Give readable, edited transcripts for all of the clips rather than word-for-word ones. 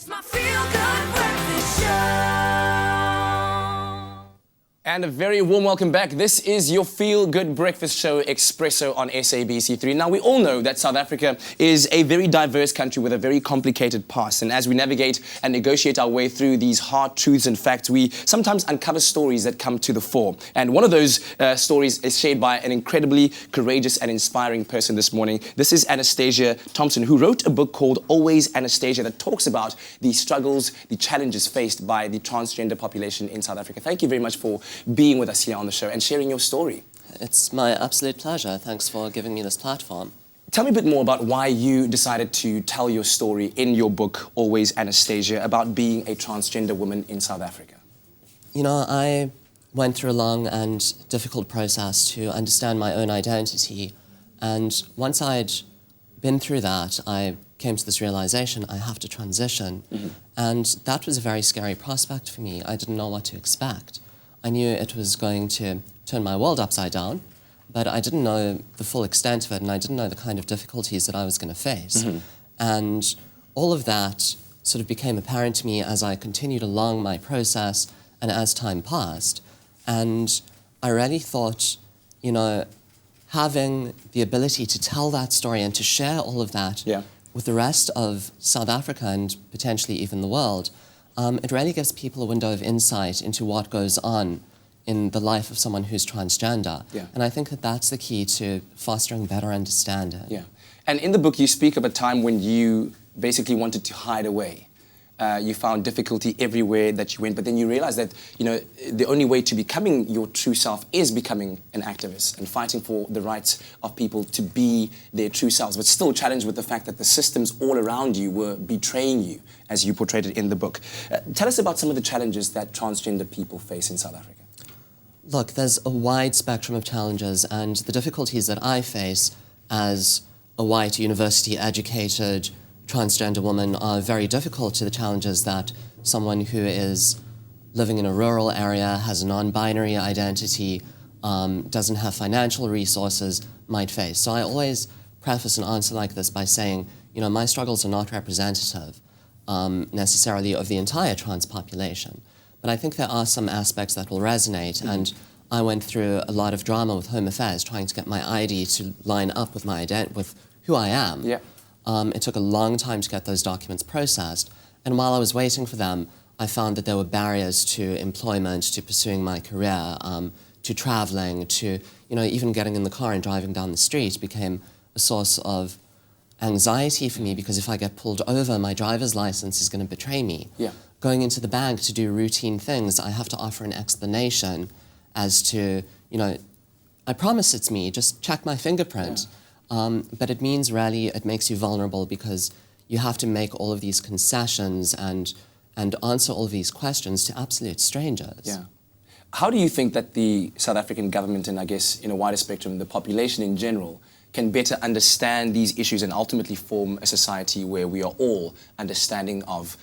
It's my feel-good breakfast show. And a very warm welcome back. This is your feel-good breakfast show, Expresso on SABC3. Now, we all know that South Africa is a very diverse country with a very complicated past. And as we navigate and negotiate our way through these hard truths and facts, we sometimes uncover stories that come to the fore. And one of those stories is shared by an incredibly courageous and inspiring person this morning. This is Anastacia Tomson, who wrote a book called Always Anastacia that talks about the struggles, the challenges faced by the transgender population in South Africa. Thank you very much for being with us here on the show and sharing your story. It's my absolute pleasure. Thanks for giving me this platform. Tell me a bit more about why you decided to tell your story in your book, Always Anastacia, about being a transgender woman in South Africa. You know, I went through a long and difficult process to understand my own identity. And once I'd been through that, I came to this realization, I have to transition. Mm-hmm. And that was a very scary prospect for me. I didn't know what to expect. I knew it was going to turn my world upside down, but I didn't know the full extent of it, and I didn't know the kind of difficulties that I was going to face. Mm-hmm. And all of that sort of became apparent to me as I continued along my process and as time passed. And I really thought, you know, having the ability to tell that story and to share all of that with the rest of South Africa and potentially even the world, it really gives people a window of insight into what goes on in the life of someone who's transgender. Yeah. And I think that that's the key to fostering better understanding. Yeah. And in the book, you speak of a time when you basically wanted to hide away. You found difficulty everywhere that you went, but then you realized that, you know, the only way to becoming your true self is becoming an activist and fighting for the rights of people to be their true selves, but still challenged with the fact that the systems all around you were betraying you, as you portrayed it in the book. Tell us about some of the challenges that transgender people face in South Africa. Look, there's a wide spectrum of challenges, and the difficulties that I face as a white, university-educated, transgender woman are very difficult to the challenges that someone who is living in a rural area, has a non-binary identity, doesn't have financial resources might face. So I always preface an answer like this by saying, you know, my struggles are not representative necessarily of the entire trans population. But I think there are some aspects that will resonate, and I went through a lot of drama with Home Affairs trying to get my ID to line up with my with who I am. Yeah. It took a long time to get those documents processed, and while I was waiting for them, I found that there were barriers to employment, to pursuing my career, to traveling, to, you know, even getting in the car and driving down the street became a source of anxiety for me, because if I get pulled over, my driver's license is going to betray me. Yeah. Going into the bank to do routine things, I have to offer an explanation as to, you know, I promise it's me, just check my fingerprint. Yeah. But it means really, it makes you vulnerable because you have to make all of these concessions and answer all of these questions to absolute strangers. Yeah. How do you think that the South African government, and I guess in a wider spectrum, the population in general, can better understand these issues and ultimately form a society where we are all understanding of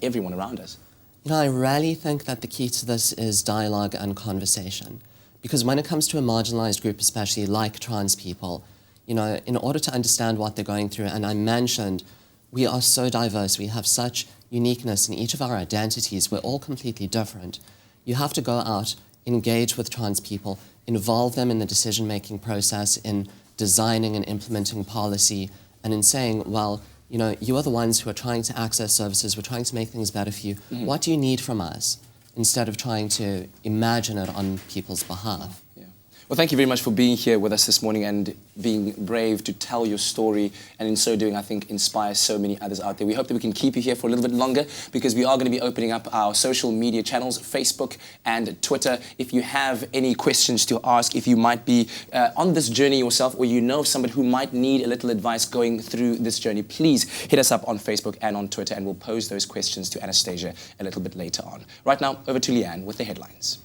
everyone around us? You know, I really think that the key to this is dialogue and conversation. Because when it comes to a marginalized group, especially like trans people, you know, in order to understand what they're going through, and I mentioned, we are so diverse, we have such uniqueness in each of our identities, we're all completely different. You have to go out, engage with trans people, involve them in the decision-making process, in designing and implementing policy, and in saying, well, you know, you are the ones who are trying to access services, we're trying to make things better for you. Mm-hmm. What do you need from us? Instead of trying to imagine it on people's behalf. Yeah. Well, thank you very much for being here with us this morning and being brave to tell your story, and in so doing, I think, inspire so many others out there. We hope that we can keep you here for a little bit longer, because we are going to be opening up our social media channels, Facebook and Twitter. If you have any questions to ask, if you might be on this journey yourself, or you know of somebody who might need a little advice going through this journey, please hit us up on Facebook and on Twitter, and we'll pose those questions to Anastacia a little bit later on. Right now, over to Leanne with the headlines.